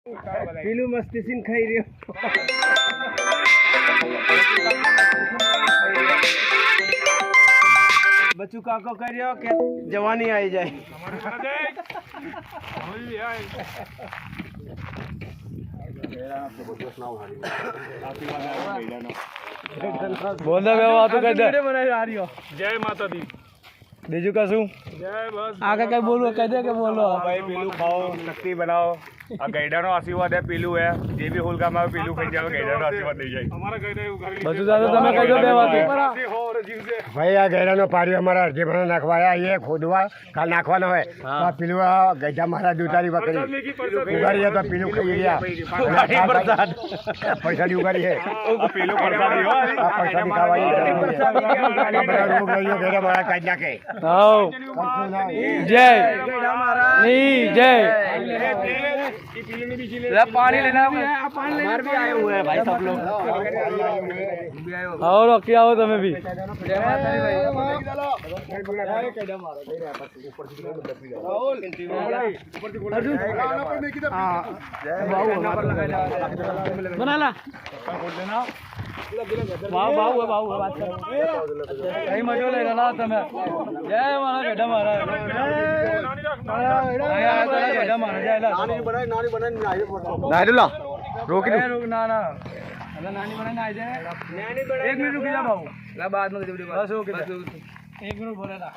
પીલું મસ્તી સીન ખાઈ રહ્યો બચ્ચું કાકો કર્યો કે જવાની આવી જાય બોલ દે વાતો કરી દે જય માતા દી બીજું કશું જય બસ આગળ કઈ બોલવું કહી દે કે બોલો ભાઈ પીલું ખાઓ શક્તિ બનાવો આ ગઈડાનો આશીર્વાદ હે પીલું હે જે બી હોલકામાં આવે પીલું ખાઈ જાય ગઈડાનો આશીર્વાદ થઈ જાય અમારા ગઈડા એવું કરી બધું દાદા તમે કહી દો બે વાતો ભાઈ આ ગેડાનો પાડ્યો અમારા અરજીભાઈ નાખવા આવ્યા એ ખોદવા કાલ નાખવાનો હોય તો પેલું ગઈડા મારા દુતારી બકરી ઉગાડી તો પીલું ખાઈ ગયા પૈસાની ઉગાડી છે પીલું પરસાદી હો પૈસાની ખાવાની રોગ લઈ ગેડા મારા કાઢી નાખે હાઉ જય ની જય पानी लेना मार भी आए हुए हैं भाई सब लोग आओ रोकी आओ तुम्हें भी बना ला बाबू है बात करो कहीं मजो ले रहा तुम्हें जय मारा गड्ढा मारा गड्ढा मारा जय ला नानी ला रोक ना ना नानी बनाने आ जाए 1 मिनट रुक जा बाबू बाद में 1 मिनट बोले ना